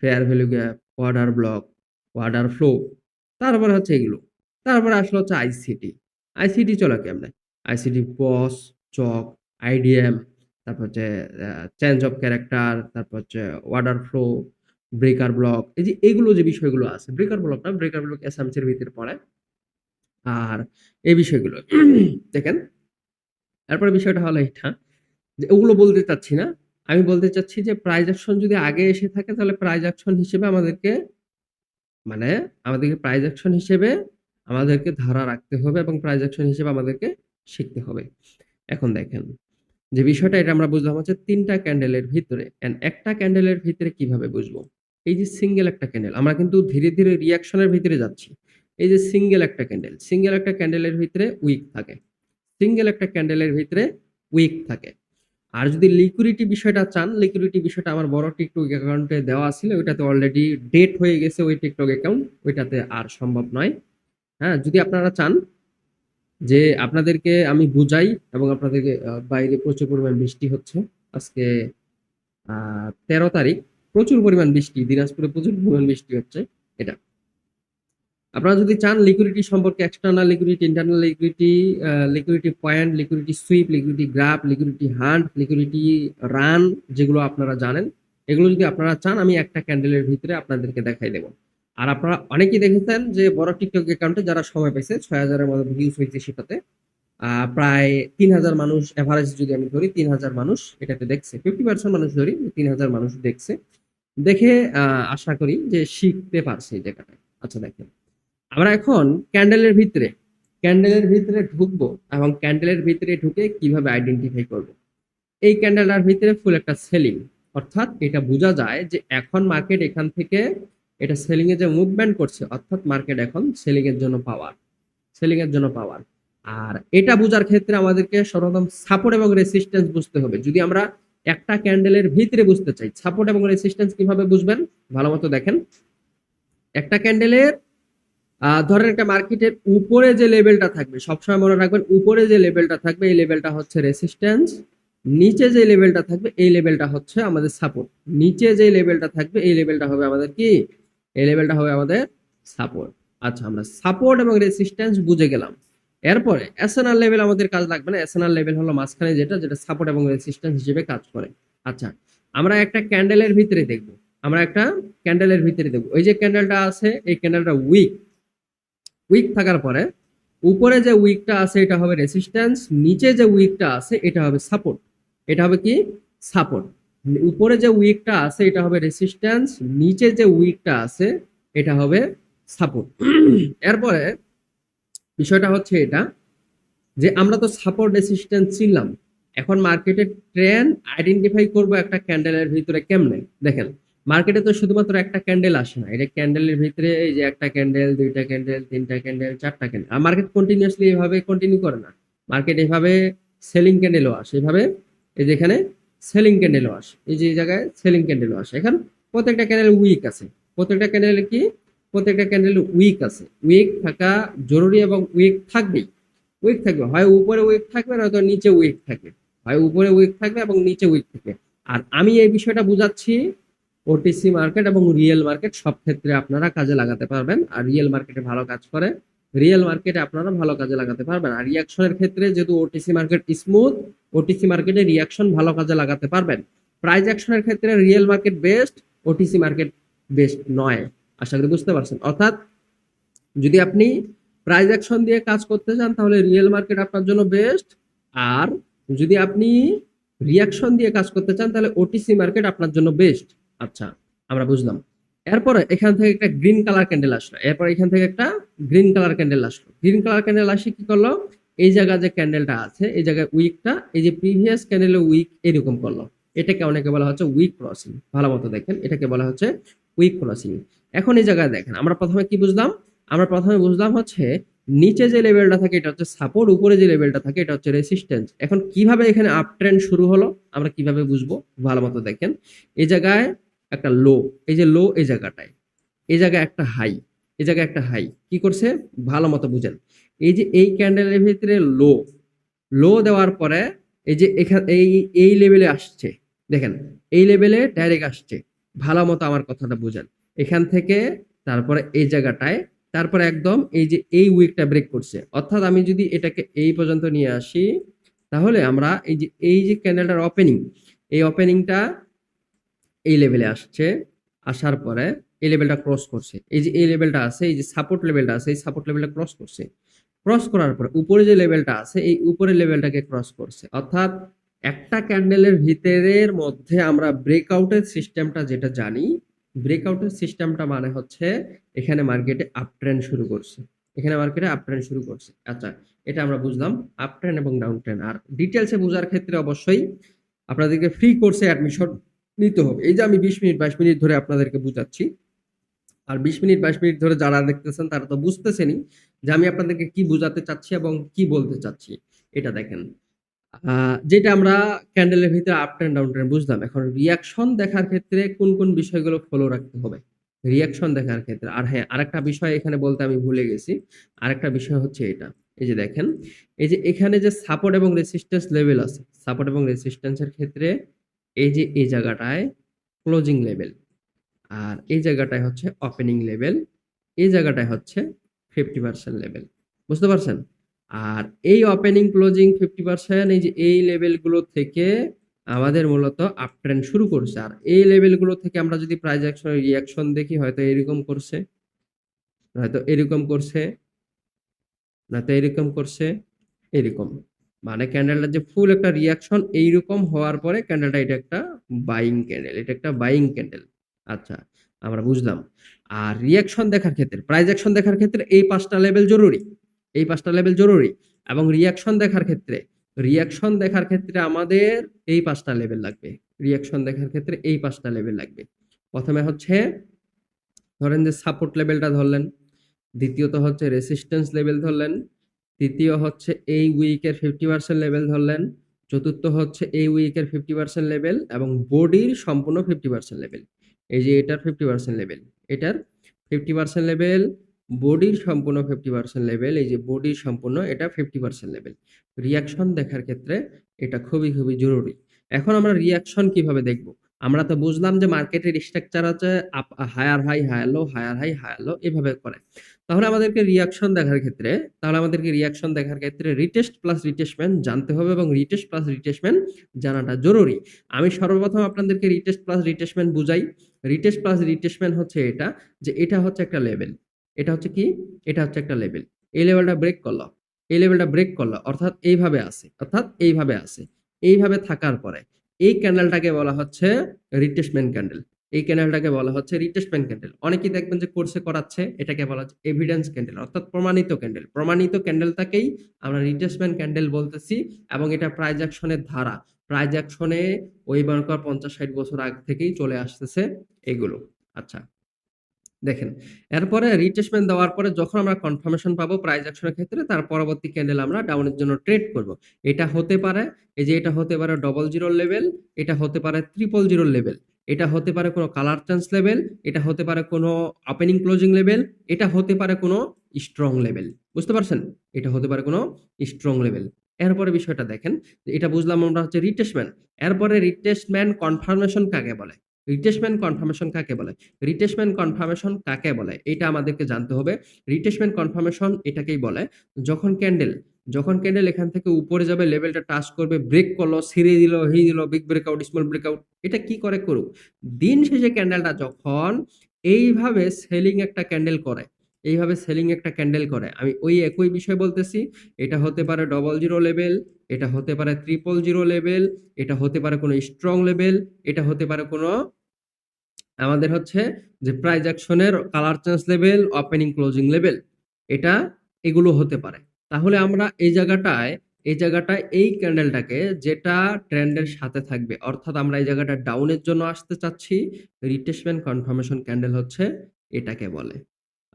Fair value gap, order block, order flow, তারপরে হচ্ছে এগুলো। তারপরে আসলে হচ্ছে আইসিটি। আইসিটি চলে কেমনে? আইসিটি পস, চক, আইডিএম, তারপর হচ্ছে চেঞ্জ অফ ক্যারেক্টার, তারপর হচ্ছে অর্ডার ফ্লো, ব্রেকার ব্লক। এই যে এগুলো যে বিষয়গুলো আছে, ব্রেকার ব্লক না, ব্রেকার ব্লক এসএমসির ভিতরে পড়ে। আর এই বিষয়গুলো দেখেন। তারপরে বিষয়টা হলো এটা যে ওগুলো বলতে চাচ্ছি না। আমি বলতে চাচ্ছি যে প্রাইস অ্যাকশন যদি আগে এসে থাকে তাহলে প্রাইস অ্যাকশন হিসেবে আমাদেরকে মানে আমাদেরকে প্রাইস অ্যাকশন হিসেবে আমাদেরকে ধারা রাখতে হবে এবং প্রাইস অ্যাকশন হিসেবে আমাদেরকে শিখতে হবে। এখন দেখেন যে বিষয়টা এটা আমরা বুঝলাম হচ্ছে ৩ টা ক্যান্ডেলের ভিতরে এন্ড একটা ক্যান্ডেলের ভিতরে কিভাবে বুঝবো? এই যে সিঙ্গেল একটা ক্যান্ডেল আমরা কিন্তু ধীরে, ধীরে রিঅ্যাকশন এর ভিতরে যাচ্ছি। এই যে সিঙ্গেল একটা ক্যান্ডেল, সিঙ্গেল একটা ক্যান্ডেলের ভিতরে উইক থাকে। সিঙ্গেল একটা ক্যান্ডেলের ভিতরে উইক থাকে। আর যদি লিকুইডিটি বিষয়টা চান, লিকুইডিটি বিষয়টা আমার বড় টিকটক অ্যাকাউন্টে দেওয়া ছিল। ওইটাতে অলরেডি ডেট হয়ে গেছে ওই টিকটক অ্যাকাউন্ট। ওইটাতে আর সম্ভব নয়। হ্যাঁ? যদি আপনারা চান যে আপনাদেরকে আমি বুঝাই এবং আপনাদেরকে বাইরে প্রচুর পরিমাণ বৃষ্টি হচ্ছে। আজকে ১৩ তারিখ। প্রচুর পরিমাণ বৃষ্টি। দিনাজপুরে প্রচুর পরিমাণ বৃষ্টি হচ্ছে। এটা। আপনারা যদি চান লিকুইডিটি সম্পর্কে external liquidity, internal liquidity, liquidity point, liquidity sweep, liquidity graph, liquidity hunt, liquidity run যেগুলো আপনারা জানেন, এগুলো যদি আপনারা চান আমি একটা ক্যান্ডেলের ভিতরে আপনাদেরকে দেখাই দেব। আর আপনারা অনেকেই দেখেছেন যে বড় টিকটক অ্যাকাউন্টে যারা সময় পাইছে ৬,০০০ এর মতো ভিউজ হয়েছে সেটাতে। প্রায় ৩,০০০ মানুষ এভারেজ যদি আমি ধরি ৩,০০০ মানুষ এটাতে দেখছে। 50% মানুষ ধরি ৩,০০০ মানুষ দেখছে। দেখে আশা করি যে শিখতে পারছে এই জায়গাটায়। আচ্ছা দেখেন। আমরা এখন ক্যান্ডেলের ভিতরে ঢুকবো এবং ক্যান্ডেলের ভিতরে ঢুকে কিভাবে আইডেন্টিফাই করব। এই ক্যান্ডেলটার ভিতরে ফুল একটা সেলিং, অর্থাৎ এটা বোঝা যায় যে এখন মার্কেট এখান থেকে এটা সেলিং এর যে মুভমেন্ট করছে, অর্থাৎ মার্কেট এখন সেলিং এর জন্য পাওয়ার, সেলিং এর জন্য পাওয়ার। আর এটা বোঝার ক্ষেত্রে আমাদেরকে সর্বপ্রথম সাপোর্ট এবং রেসিস্টেন্স বুঝতে হবে। যদি আমরা একটা ক্যান্ডেলের ভিতরে বুঝতে চাই সাপোর্ট এবং রেসিস্টেন্স কিভাবে বুঝবেন ভালো মতো দেখেন। একটা ক্যান্ডেলের ধরেন একটা মার্কেটের উপরে যে লেভেলটা থাকবে সবসময় মনে রাখবেন, উপরে যে লেভেলটা থাকবে এই লেভেলটা হচ্ছে রেসিস্ট্যান্স, নিচে যে লেভেলটা থাকবে এই লেভেলটা হচ্ছে আমাদের সাপোর্ট। নিচে যে লেভেলটা থাকবে এই লেভেলটা হবে আমাদের কি? এই লেভেলটা হবে আমাদের সাপোর্ট। আচ্ছা আমরা সাপোর্ট এবং রেসিস্ট্যান্স বুঝে গেলাম। এরপরে এসএনআর লেভেল আমাদের কাজ লাগবে না। এসএনআর লেভেল হলো মাঝখানে যেটা যেটা সাপোর্ট এবং রেসিস্ট্যান্স হিসেবে কাজ করে। আচ্ছা আমরা একটা ক্যান্ডেলের ভিতরে দেখব, আমরা একটা ক্যান্ডেলের ভিতরে দেখব ওই যে ক্যান্ডেলটা আছে এই ক্যান্ডেলটা উইক, উইক থাকার পরে উপরে যে উইকটা আছে এটা হবে রেসিস্ট্যান্স, নিচে যে উইকটা আছে এটা হবে সাপোর্ট। এটা হবে কি? সাপোর্ট। উপরে যে উইকটা আছে এটা হবে রেসিস্ট্যান্স, নিচে যে উইকটা আছে এটা হবে সাপোর্ট। এরপরে বিষয়টা হচ্ছে এটা যে আমরা তো সাপোর্ট রেসিস্ট্যান্স ছিলাম, এখন মার্কেটের ট্রেন্ড আইডেন্টিফাই করব একটা ক্যান্ডেলের ভিতরে কেমনে। দেখেন মার্কেটে তো শুধুমাত্র একটা ক্যান্ডেল আসে না, এটা ক্যান্ডেলের ভিতরে এই যে একটা ক্যান্ডেল, দুইটা ক্যান্ডেল, তিনটা ক্যান্ডেল, চারটা ক্যান্ডেল। আর মার্কেট কন্টিনিউয়াসলি এভাবে কন্টিনিউ করে না। মার্কেট এভাবে সেলিং ক্যান্ডেলও আসে, এভাবে এই যে এখানে সেলিং ক্যান্ডেলও আসে, এই যে এই জায়গায় সেলিং ক্যান্ডেলও আসে। এখন প্রত্যেকটা ক্যান্ডেল উইক আছে, প্রত্যেকটা ক্যান্ডেল কি? প্রত্যেকটা ক্যান্ডেল উইক আছে। উইক থাকা জরুরি এবং উইক থাকবেই। উইক থাকবে, হয় উপরে উইক থাকবে নয়তো নিচে উইক থাকবে, হয় উপরে উইক থাকবে এবং নিচে উইক থাকবে। আর আমি এই বিষয়টা বুঝাচ্ছি ওটিসি মার্কেট এবং রিয়েল মার্কেট সব ক্ষেত্রে আপনারা কাজে লাগাতে পারবেন। আর রিয়েল মার্কেটে ভালো কাজ করে, রিয়েল মার্কেটে আপনারা ভালো কাজে লাগাতে পারবেন। আর রিয়াকশনের ক্ষেত্রে যেহেতু ওটিসি মার্কেট স্মুথ, ওটিসি মার্কেটে রিয়াকশন ভালো কাজে লাগাতে পারবেন। প্রাইস অ্যাকশনের ক্ষেত্রে real market best, OTC market best নয়। আশা করি বুঝতে পারছেন। অর্থাৎ যদি আপনি প্রাইস অ্যাকশন দিয়ে কাজ করতে চান তাহলে রিয়েল মার্কেট আপনার জন্য বেস্ট। আর যদি আপনি রিয়াকশন দিয়ে কাজ করতে চান তাহলে ওটিসি মার্কেট আপনার জন্য বেস্ট। আচ্ছা, আমরা বুঝলাম। এরপরে এখান থেকে একটা গ্রিন কালার ক্যান্ডেল আসলো, এরপর এখান থেকে একটা গ্রিন কালার ক্যান্ডেল আসলো। গ্রিন কালার ক্যান্ডেল আসে কি করলো, এই জায়গায় যে ক্যান্ডেলটা আছে এই জায়গায় উইকটা, এই যে প্রিভিয়াস ক্যান্ডেলে উইক এরকম করলো, এটাকে অনেকে বলা হচ্ছে উইক ক্রসিং। ভালো মতো দেখেন, এটাকে বলা হচ্ছে উইক ক্রসিং। এখন এই জায়গায় দেখেন আমরা প্রথমে কি বুঝলাম, আমরা প্রথমে বুঝলাম হচ্ছে নিচে যে লেভেলটা থাকে এটা হচ্ছে সাপোর্ট, উপরে যে লেভেলটা থাকে এটা হচ্ছে রেসিস্ট্যান্স। এখন কিভাবে এখানে আপ ট্রেন্ড শুরু হলো আমরা কিভাবে বুঝবো, ভালো মতো দেখেন। এই জায়গায় একটা লো, এই যে লো এই জায়গাটায়, এই জায়গায় একটা হাই, এই জায়গায় একটা হাই কি করছে ভালো মতো বুঝেন। এই যে এই ক্যান্ডেলের ভিতরে লো, লো দেওয়ার পরে এই যে এখানে এই লেভেলে আসছে, দেখেন এই লেভেলে ডাইরেক্ট আসছে। ভালো মতো আমার কথাটা বুঝেন। এখান থেকে তারপরে এই জায়গাটায়, তারপরে একদম এই যে এই উইকটা ব্রেক করছে। অর্থাৎ আমি যদি এটাকে এই পর্যন্ত নিয়ে আসি তাহলে আমরা এই যে ক্যান্ডেলটার ওপেনিং, এই ওপেনিংটা এই লেভেলে আসছে, আসার পরে এই লেভেলটা ক্রস করছে। এই যে এই লেভেলটা আছে, এই যে সাপোর্ট লেভেলটা আছে, এই সাপোর্ট লেভেলটা ক্রস করছে। ক্রস করার পরে উপরে যে লেভেলটা আছে এই উপরের লেভেলটাকে ক্রস করছে। অর্থাৎ একটা ক্যান্ডেলের ভিতরের মধ্যে আমরা ব্রেকআউটের সিস্টেমটা যেটা জানি, ব্রেকআউটের সিস্টেমটা মানে হচ্ছে এখানে মার্কেটে আপ ট্রেন্ড শুরু করছে, এখানে মার্কেটে আপ ট্রেন্ড শুরু করছে। আচ্ছা, এটা আমরা বুঝলাম আপ ট্রেন্ড এবং ডাউন ট্রেন্ড। আর ডিটেলসে বোঝার ক্ষেত্রে অবশ্যই আপনাদেরকে ফ্রি কোর্সে অ্যাডমিশন নিতে হবে। এই যে আমি 20 মিনিট 22 মিনিট ধরে আপনাদেরকে বুঝাচ্ছি, আর 20 মিনিট 22 মিনিট ধরে যারা দেখতেছেন তারা তো বুঝতেছেনই যে আমি আপনাদেরকে কি বোঝাতে চাচ্ছি এবং কি বলতে চাচ্ছি। এটা দেখেন, যেটা আমরা ক্যান্ডেলের ভিতরে আপ ট্রেন্ড ডাউন ট্রেন্ড বুঝলাম। এখন রিয়াকশন দেখার ক্ষেত্রে কোন কোন বিষয়গুলো ফলো রাখতে হবে রিয়াকশন দেখার ক্ষেত্রে। আর হ্যাঁ, আরেকটা বিষয় এখানে বলতে আমি ভুলে গেছি। আরেকটা বিষয় হচ্ছে এটা, এই যে দেখেন, এই যে এখানে যে সাপোর্ট এবং রেসিস্ট্যান্স লেভেল আছে, সাপোর্ট এবং রেসিস্ট্যান্সের ক্ষেত্রে এই যে এই জায়গাটায় ক্লোজিং লেভেল, আর এই জায়গাটায় হচ্ছে ওপেনিং লেভেল, এই জায়গাটায় হচ্ছে 50% লেভেল। বুঝতে পারছেন? আর এই ওপেনিং ক্লোজিং 50% এই যে এই লেভেলগুলো থেকে আমাদের মূলত আপ ট্রেন্ড শুরু করছে। আর এই লেভেলগুলো থেকে আমরা যদি প্রাইস অ্যাকশনের রিঅ্যাকশন দেখি, হয়তো এরকম করছে, নয়তো এরকম করছে, নয়তো এরকম করছে, এরকম। মানে ক্যান্ডেলটা যে ফুল একটা রিঅ্যাকশন এইরকম হওয়ার পরে ক্যান্ডেলটা এটা একটা বাইং ক্যান্ডেল, এটা একটা বাইং ক্যান্ডেল। আচ্ছা, আমরা বুঝলাম। আর রিঅ্যাকশন দেখার ক্ষেত্রে, প্রাইস অ্যাকশন দেখার ক্ষেত্রে এই 5টা লেভেল জরুরি, এই 5টা লেভেল জরুরি। এবং রিঅ্যাকশন দেখার ক্ষেত্রে, রিঅ্যাকশন দেখার ক্ষেত্রে আমাদের এই 5টা লেভেল লাগবে। রিঅ্যাকশন দেখার ক্ষেত্রে এই 5টা লেভেল লাগবে। প্রথমে হচ্ছে ধরেন যে সাপোর্ট লেভেলটা ধরলেন, দ্বিতীয়ত হচ্ছে রেসিস্ট্যান্স লেভেল ধরলেন, তৃতীয় হচ্ছে এই উইকের 50% লেভেল ধরলেন, চতুর্থ হচ্ছে এই উইকের 50% লেভেল এবং বডির সম্পূর্ণ 50% লেভেল। এই যে এটার 50% লেভেল, এটার 50% লেভেল, বডির সম্পূর্ণ 50% লেভেল, এই যে বডির সম্পূর্ণ এটা 50% লেভেল। রিঅ্যাকশন দেখার ক্ষেত্রে এটা খুবই খুবই জরুরি। এখন আমরা রিঅ্যাকশন কিভাবে দেখব? আমরা তো বুঝলাম যে মার্কেটের স্ট্রাকচার আছে higher high, higher low, higher high, higher low এভাবে করে। তাহলে আমাদেরকে রিঅ্যাকশন দেখার ক্ষেত্রে, তাহলে আমাদেরকে রিঅ্যাকশন দেখার ক্ষেত্রে রিটেস্ট প্লাস রিট্রেসমেন্ট জানতে হবে এবং রিটেস্ট প্লাস রিট্রেসমেন্ট জানাটা জরুরি। আমি সর্বপ্রথম আপনাদেরকে রিটেস্ট প্লাস রিট্রেসমেন্ট বুঝাই। রিটেস্ট প্লাস রিট্রেসমেন্ট হচ্ছে এটা, যে এটা হচ্ছে একটা লেভেল, এটা হচ্ছে কি, এটা হচ্ছে একটা লেভেল। এই লেভেলটা ব্রেক করলো, এই লেভেলটা ব্রেক করলো, অর্থাৎ এইভাবে আছে, অর্থাৎ এইভাবে আছে। এইভাবে থাকার পরে এই ক্যান্ডেলটাকে বলা হচ্ছে রিট্রেসমেন্ট ক্যান্ডেল। এই ক্যান্ডেলটাকে বলা হচ্ছে রিট্রেসমেন্ট ক্যান্ডেল। অনেকেই দেখবেন যে কোর্সে করাচ্ছে, এটাকে বলা হচ্ছে এভিডেন্স ক্যান্ডেল, অর্থাৎ প্রমাণিত ক্যান্ডেল। প্রমাণিত ক্যান্ডেলটাকেই আমরা রিট্রেসমেন্ট ক্যান্ডেল বলতেছি। এবং এটা প্রাইস অ্যাকশনের ধারা, প্রাইস অ্যাকশনে ওই মনে কর 50-60 বছর আগে থেকেই চলে আসতেছে এগুলো। আচ্ছা, দেখেন, এরপরে রিট্রেসমেন্ট দেওয়ার পরে যখন আমরা কনফার্মেশন পাবো প্রাইস অ্যাকশনের ক্ষেত্রে, তার পরবর্তী ক্যান্ডেল আমরা ডাউনের জন্য ট্রেড করব। এটা হতে পারে, এই যে এটা হতে পারে ডবল জিরোর লেভেল, এটা হতে পারে ট্রিপল জিরোর লেভেল, এটা হতে পারে কোনো কালার চেঞ্জ লেভেল, এটা হতে পারে কোনো ওপেনিং ক্লোজিং লেভেল, এটা হতে পারে কোনো স্ট্রং লেভেল। বুঝতে পারছেন? এটা হতে পারে কোনো স্ট্রং লেভেল। এরপরে বিষয়টা দেখেন, যে এটা বুঝলাম আমরা হচ্ছে রিট্রেসমেন্ট। এরপরে রিট্রেসমেন্ট কনফার্মেশন কাকে বলে? রিট্রেসমেন্ট কনফার্মেশন কাকে বলে? রিট্রেসমেন্ট কনফার্মেশন কাকে বলে? এটা আমাদেরকে জানতে হবে। রিট্রেসমেন্ট কনফার্মেশন এটাকেই বলে যখন ক্যান্ডেল এখান থেকে উপরে যাবে, লেভেলটা টাচ করবে, ব্রেক করলো, ছিঁড়ে দিল, হয়ে দিল, বিগ ব্রেকআউট, স্মল ব্রেকআউট, এটা কি করে করুক, দিন শেষে ক্যান্ডেলটা যখন এইভাবে সেলিং একটা ক্যান্ডেল করে, এইভাবে সেলিং একটা ক্যান্ডেল করে, আমি ওই একই বিষয় বলতেছি। এটা হতে পারে ডবল জিরো লেভেল, এটা হতে পারে ট্রিপল জিরো লেভেল, এটা হতে পারে কোনো স্ট্রং লেভেল, এটা হতে পারে কোনো আমাদের হচ্ছে যে প্রাইস অ্যাকশনের colour change level, opening closing level, এটা এগুলো হতে পারে। তাহলে আমরা এই জায়গাটায় এই ক্যান্ডেলটাকে যেটা ট্রেন্ডের সাথে থাকবে, অর্থাৎ আমরা এই জায়গাটা ডাউনের জন্য আসতে চাচ্ছি, রিট্রেসমেন্ট কনফার্মেশন ক্যান্ডেল হচ্ছে এটাকে বলে।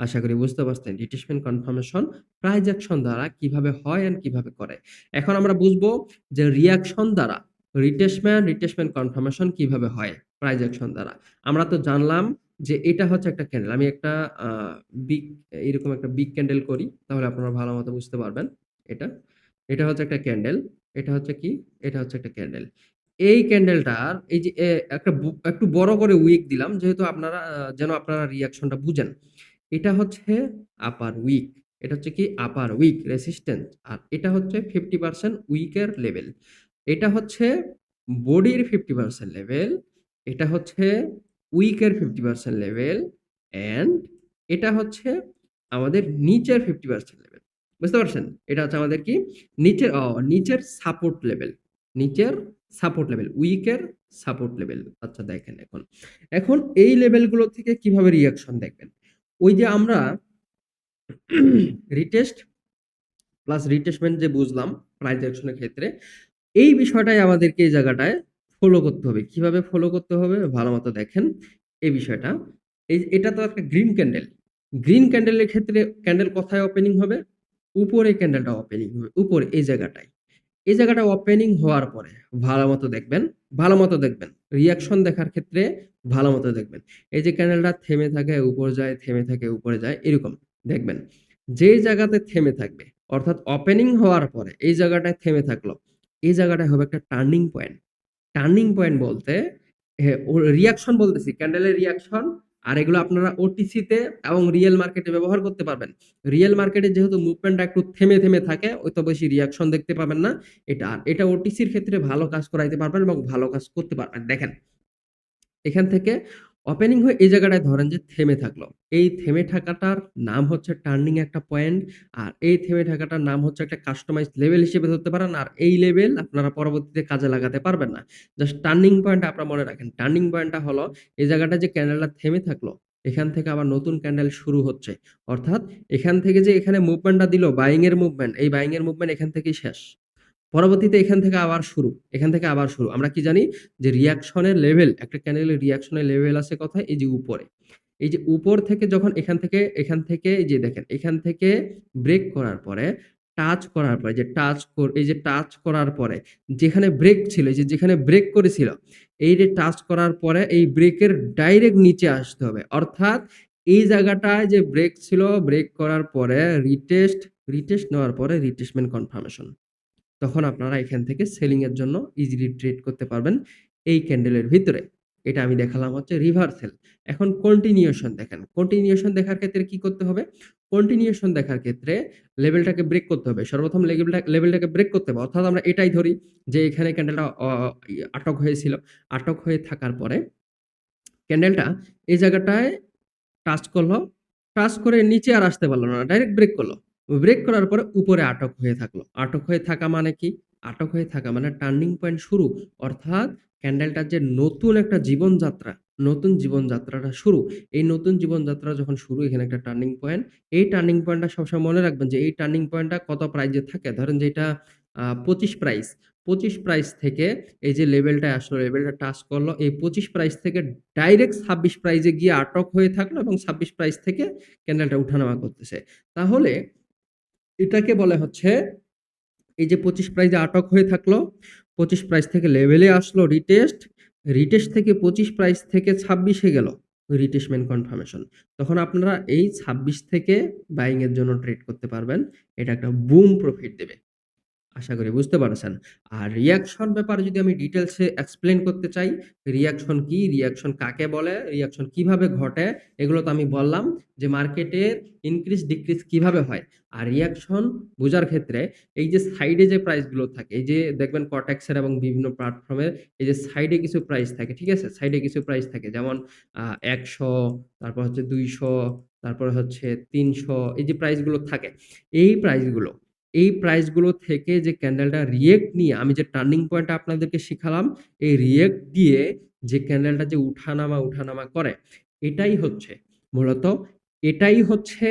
আশা করি বুঝতে পারছেন রিট্রেসমেন্ট কনফার্মেশন প্রাইস অ্যাকশন দ্বারা কিভাবে হয় এন্ড কিভাবে করে। এখন আমরা বুঝবো যে রিঅ্যাকশন দ্বারা রিট্রেসমেন্ট কনফার্মেশন কিভাবে হয় প্রাইস অ্যাকশন দ্বারা। আমরা তো জানলাম যে এটা হচ্ছে একটা ক্যান্ডেল। আমি একটা আ বিগ এরকম একটা বিগ ক্যান্ডেল করি, তাহলে আপনারা ভালো মতো বুঝতে পারবেন এটা। এটা হচ্ছে একটা ক্যান্ডেল। এটা হচ্ছে কি? এটা হচ্ছে একটা ক্যান্ডেল। এই ক্যান্ডেলটার এই যে একটা একটু বড় করে উইক দিলাম, যেহেতু আপনারা যেন আপনারা রিঅ্যাকশনটা বুঝেন। এটা হচ্ছে আপার উইক। এটা হচ্ছে কি? আপার উইক রেসিস্ট্যান্স। আর এটা হচ্ছে 50% উইকের লেভেল। এটা হচ্ছে বডির 50% লেভেল। এটা হচ্ছে উইকের 50% লেভেল অ্যান্ড এটা হচ্ছে আমাদের নিচের 50% লেভেল। বুঝতে পারছেন? এটা হচ্ছে আমাদের কি? নিচের সাপোর্ট লেভেল। নিচের সাপোর্ট লেভেল, উইকের সাপোর্ট লেভেল। আচ্ছা দেখেন এখন। এখন এই লেভেলগুলো থেকে কিভাবে রিঅ্যাকশন দেখবেন? ওই যে আমরা রিটেস্ট প্লাস রিট্রেসমেন্ট যে বুঝলাম প্রাইস অ্যাকশনের ক্ষেত্রে, এই বিষয়টাই আমাদেরকে এই জায়গাটায় ফলো করতে হবে। কিভাবে ফলো করতে হবে? ভালো মতো দেখেন এই বিষয়টা। এটা তো একটা গ্রিন ক্যান্ডেল। গ্রিন ক্যান্ডেলের ক্ষেত্রে ক্যান্ডেল কোথায় ওপেনিং হবে? উপরে ক্যান্ডেলটা ওপেনিং হবে। উপরে এই জায়গাটায়। এই জায়গাটা ওপেনিং হওয়ার পরে ভালোমতো দেখবেন, ভালোমতো দেখবেন। রিঅ্যাকশন দেখার ক্ষেত্রে ভালোমতো দেখবেন। এই যে ক্যান্ডেলটা থেমে থাকে, উপরে যায়, থেমে থাকে, উপরে যায়, এরকম দেখবেন। যেই জায়গাতে থেমে থাকবে, অর্থাৎ ওপেনিং হওয়ার পরে এই জায়গাটায় থেমে থাকলো, এই জায়গাটায় হবে একটা টার্নিং পয়েন্ট। টার্নিং পয়েন্ট বলতে ও রিঅ্যাকশন বলতেছি, ক্যান্ডেলের রিঅ্যাকশন। আর এগুলো আপনারা ওটিসিতে এবং রিয়েল মার্কেটে ব্যবহার করতে পারবেন। রিয়েল মার্কেটে যেহেতু মুভমেন্টটা একটু থেমে থাকে, অত বেশি রিঅ্যাকশন দেখতে পাবেন না। এটা ওটিসির ক্ষেত্রে ভালো কাজ করাইতে পারবেন এবং ভালো কাজ করতে পারবেন। দেখেন, এখান থেকে ওপেনিং হয়ে এই জায়গাটায় ধরেন যে থেমে থাকলো। এই থেমে থাকাটার নাম হচ্ছে টার্নিং একটা পয়েন্ট। আর এই থেমে থাকাটার নাম হচ্ছে একটা কাস্টমাইজড লেভেল হিসেবে ধরতে পারেন। আর এই লেভেল আপনারা পরবর্তীতে কাজে লাগাতে পারবেন না। জাস্ট টার্নিং পয়েন্টটা আপনারা মনে রাখেন। টার্নিং পয়েন্টটা হলো এই জায়গাটা যে ক্যান্ডেলটা থেমে থাকলো, এখান থেকে আবার নতুন ক্যান্ডেল শুরু হচ্ছে। অর্থাৎ এখান থেকে যে এখানে মুভমেন্টটা দিল, বাইং এর মুভমেন্ট, এই বাইং এর মুভমেন্ট এখান থেকেই শেষ। পরবর্তীতে এখান থেকে আবার শুরু, এখান থেকে আবার শুরু। আমরা কি জানি যে রিঅ্যাকশনের লেভেল, একটা ক্যান্ডেলের রিঅ্যাকশনের লেভেল আছে কোথায়? এই যে উপরে। এই যে উপর থেকে যখন এখান থেকে এই যে দেখেন, এখান থেকে ব্রেক করার পরে, টাচ করার পরে, এই যে টাচ করার পরে যেখানে ব্রেক ছিল, এই যে যেখানে ব্রেক করেছিল, এই যে টাচ করার পরে এই ব্রেকের ডাইরেক্ট নিচে আসতে হবে। অর্থাৎ এই জায়গাটায় যে ব্রেক ছিল, ব্রেক করার পরে রিটেস্ট নেওয়ার পরে রিট্রেসমেন্ট কনফার্মেশন। তখন আপনারা এখান থেকে সেলিং এর জন্য ইজিলি ট্রেড করতে পারবেন এই ক্যান্ডেলের ভিতরে। এটা আমি দেখালাম হচ্ছে রিভার্সাল। এখন কন্টিনিউশন দেখেন। কন্টিনিউশন দেখার ক্ষেত্রে কি করতে হবে? কন্টিনিউশন দেখার ক্ষেত্রে লেভেলটাকে ব্রেক করতে হবে। সর্বপ্রথম লেভেলটাকে ব্রেক করতে হবে। অর্থাৎ আমরা এটাই ধরি যে এখানে ক্যান্ডেলটা আটক হয়েছিল। আটক হয়ে থাকার পরে ক্যান্ডেলটা এই জায়গাটায় টাচ করলো। টাচ করে নিচে আর আসতে পারল না। ডাইরেক্ট ব্রেক করল। ব্রেক করার পরে উপরে আটক হয়ে থাকলো। আটক হয়ে থাকা মানে কি? আটক হয়ে থাকা মানে টার্নিং পয়েন্ট শুরু। অর্থাৎ ক্যান্ডেলটার যে নতুন একটা জীবনযাত্রা, নতুন জীবনযাত্রাটা শুরু। এই নতুন জীবনযাত্রা যখন শুরু, এখানে একটা টার্নিং পয়েন্ট। এই টার্নিং পয়েন্টটা সবসময় মনে রাখবেন যে এই টার্নিং পয়েন্টটা কত প্রাইসে থাকে। ধরেন যে এটা 25 প্রাইস। 25 প্রাইস থেকে এই যে লেভেলটায় আসলো, লেভেলটা টাচ করলো। এই 25 প্রাইস থেকে ডাইরেক্ট 26 প্রাইসে গিয়ে আটক হয়ে থাকলো এবং 26 প্রাইস থেকে ক্যান্ডেলটা উঠানামা করতেছে। তাহলে এটাকে বলে হচ্ছে এই যে 25 প্রাইসে আটক হয়ে থাকলো, 25 প্রাইস থেকে লেভেলে আসলো রিটেস্ট, রিটেস্ট থেকে ২৫ প্রাইস থেকে ২৬ এ গেল রিট্রেসমেন্ট কনফার্মেশন। তখন আপনারা এই ২৬ থেকে বাইং এর জন্য ট্রেড করতে পারবেন। এটা একটা বুম প্রফিট দেবে। আশা করি বুঝতে পারছেন। আর রিঅ্যাকশন ব্যাপারে যদি আমি ডিটেইলসে এক্সপ্লেইন করতে চাই, রিঅ্যাকশন কি? রিঅ্যাকশন কাকে বলে? রিঅ্যাকশন কিভাবে ঘটে? এগুলো তো আমি বললাম যে মার্কেটের ইনক্রিজ ডিক্রিজ কিভাবে হয়। আর রিঅ্যাকশন বোঝার ক্ষেত্রে এই যে সাইডে যে প্রাইস গুলো থাকে, এই যে দেখবেন কটেক্সের এবং বিভিন্ন প্ল্যাটফর্মের এই যে সাইডে কিছু প্রাইস থাকে, ঠিক আছে? সাইডে কিছু প্রাইস থাকে যেমন ১০০, তারপর হচ্ছে ২০০, তারপরে হচ্ছে ৩০০, এই যে প্রাইস গুলো থাকে, এই প্রাইসগুলো এই প্রাইসগুলো থেকে যে ক্যান্ডেলটা রিয়েক্ট নিয়ে আমি যে টার্নিং পয়েন্ট আপনাদেরকে শিখালাম, এই রিয়েক্ট দিয়ে যে ক্যান্ডেলটা যে উঠানামা করে, এটাই হচ্ছে মূলত এটাই হচ্ছে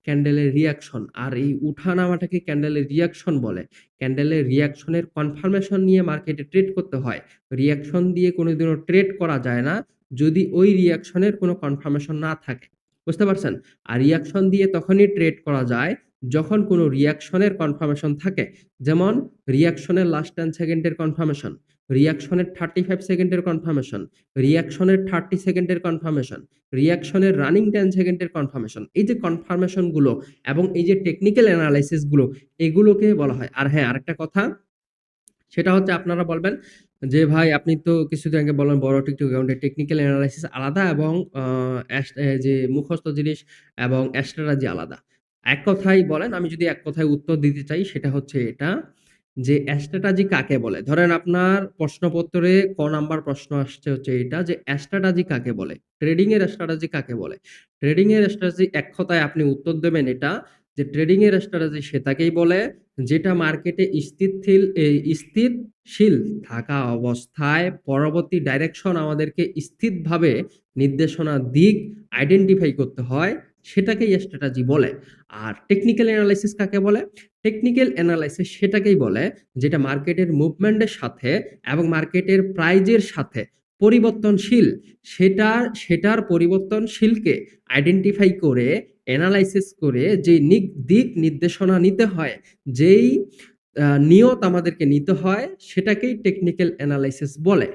ক্যান্ডেলের রিঅ্যাকশন। আর এই উঠানামাটাকে ক্যান্ডেলের রিঅ্যাকশন বলে। ক্যান্ডেলের রিঅ্যাকশনের কনফার্মেশন নিয়ে মার্কেটে ট্রেড করতে হয়। রিঅ্যাকশন দিয়ে কোনোদিনও ট্রেড করা যায় না যদি ওই রিঅ্যাকশনের কোনো কনফার্মেশন না থাকে। বুঝতে পারছেন? আর রিঅ্যাকশন দিয়ে তখনই ট্রেড করা যায় যখন কোনো রিঅ্যাকশনের কনফার্মেশন থাকে। যেমন রিঅ্যাকশনের লাস্ট 10 সেকেন্ডের কনফার্মেশন, রিঅ্যাকশনের 35 সেকেন্ডের কনফার্মেশন, রিঅ্যাকশনের 30 সেকেন্ডের কনফার্মেশন, রিঅ্যাকশনের রানিং 10 সেকেন্ডের কনফার্মেশন। এই যে কনফার্মেশন গুলো এবং এই যে টেকনিক্যাল এনালাইসিস গুলো, এগুলোকে বলা হয়। আর হ্যাঁ, আরেকটা কথা, সেটা হচ্ছে আপনারা বলবেন যে, "ভাই আপনি তো কিছুদিন আগে বললেন বড় টিকটক অ্যাকাউন্টের টেকনিক্যাল এনালাইসিস আলাদা এবং আ অ্যাস এ যে মুখস্থ জিনিস এবং স্ট্র্যাটেজি আলাদা।" এক কথায় বলেন, আমি যদি এক কথায় উত্তর দিতে চাই সেটা হচ্ছে এটা যে স্ট্র্যাটেজি কাকে বলে? ধরেন আপনার প্রশ্নপত্রে ক নাম্বার প্রশ্ন আসছে হচ্ছে এটা যে স্ট্র্যাটেজি কাকে বলে? ট্রেডিং এর স্ট্র্যাটেজি কাকে বলে? ট্রেডিং এর স্ট্র্যাটেজি এক কথায় আপনি উত্তর দেবেন এটা যে ট্রেডিং এর স্ট্র্যাটেজি সেটাকেই বলে যেটা মার্কেটে স্থিরশীল থাকা অবস্থায় পরবর্তী ডাইরেকশন আমাদেরকে স্থিরভাবে নির্দেশনা দিক আইডেন্টিফাই করতে হয়, সেটাকেই স্ট্র্যাটেজি বলে। আর টেকনিক্যাল এনালাইসিস কাকে বলে? টেকনিক্যাল এনালাইসিস সেটাকেই বলে যেটা মার্কেটের মুভমেন্টের সাথে এবং মার্কেটের প্রাইজের সাথে পরিবর্তনশীল। সেটার পরিবর্তনশীলকে আইডেন্টিফাই করে এনালাইসিস করে যে দিক নির্দেশনা নিতে হয়, যেই নিয়ত আমাদেরকে নিতে হয়, সেটাকেই টেকনিক্যাল এনালাইসিস বলে।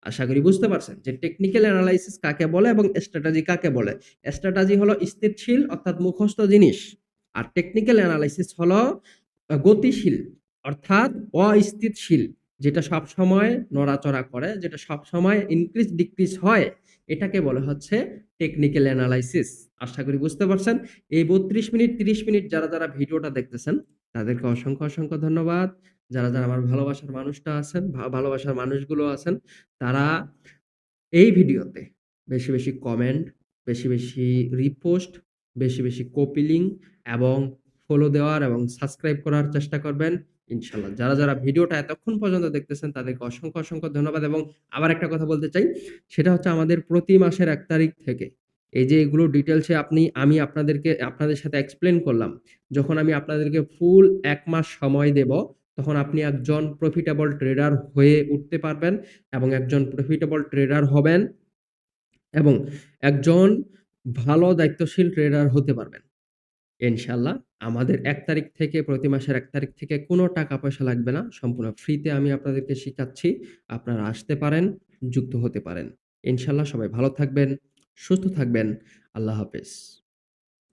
আশা করি বুঝতে পারছেন যে টেকনিক্যাল এনালাইসিস কাকে বলে এবং স্ট্র্যাটেজি কাকে বলে। স্ট্র্যাটেজি হলো স্থিরশীল অর্থাৎ মুখস্থ জিনিস। আর টেকনিক্যাল এনালাইসিস হলো গতিশীল অর্থাৎ অস্থিতিশীল, যেটা সবসময় নড়াচড়া করে, যেটা সবসময় ইনক্রিজ ডিক্রিজ হয়, এটাকে বলা হচ্ছে টেকনিক্যাল এনালাইসিস। আশা করি বুঝতে পারছেন। এই ৩২ মিনিট ৩০ মিনিট যারা ভিডিওটা দেখতেছেন তাদেরকে অসংখ্য ধন্যবাদ। যারা আমার ভালোবাসার মানুষটা আছেন, ভালোবাসার মানুষগুলো আছেন, তারা এই ভিডিওতে বেশি কমেন্ট, বেশি রিপোস্ট, বেশি কপি লিঙ্ক এবং ফলো দেওয়ার এবং সাবস্ক্রাইব করার চেষ্টা করবেন ইনশাআল্লাহ। যারা ভিডিওটা এতক্ষণ পর্যন্ত দেখতেছেন তাদেরকে অসংখ্য ধন্যবাদ এবং আবার একটা কথা বলতে চাই, সেটা হচ্ছে আমাদের প্রতি মাসের ১ তারিখ থেকে এই যে এগুলো ডিটেইলসে আমি আপনাদের সাথে এক্সপ্লেইন করলাম। যখন আমি আপনাদেরকে ফুল ১ মাস সময় দেব, তখন আপনি একজন প্রফিটেবল ট্রেডার হয়ে উঠতে পারবেন এবং একজন প্রফিটেবল ট্রেডার হবেন এবং একজন ভালো দায়িত্বশীল ট্রেডার হতে পারবেন। ইনশাআল্লাহ আমাদের ১ তারিখ থেকে প্রতি মাসের ১ তারিখ থেকে কোনো টাকা পয়সা লাগবে না। সম্পূর্ণ ফ্রিতে আমি আপনাদেরকে শিখাচ্ছি। আপনারা আসতে পারেন, যুক্ত হতে পারেন। ইনশাআল্লাহ সবাই ভালো থাকবেন, সুস্থ থাকবেন। আল্লাহ হাফেজ।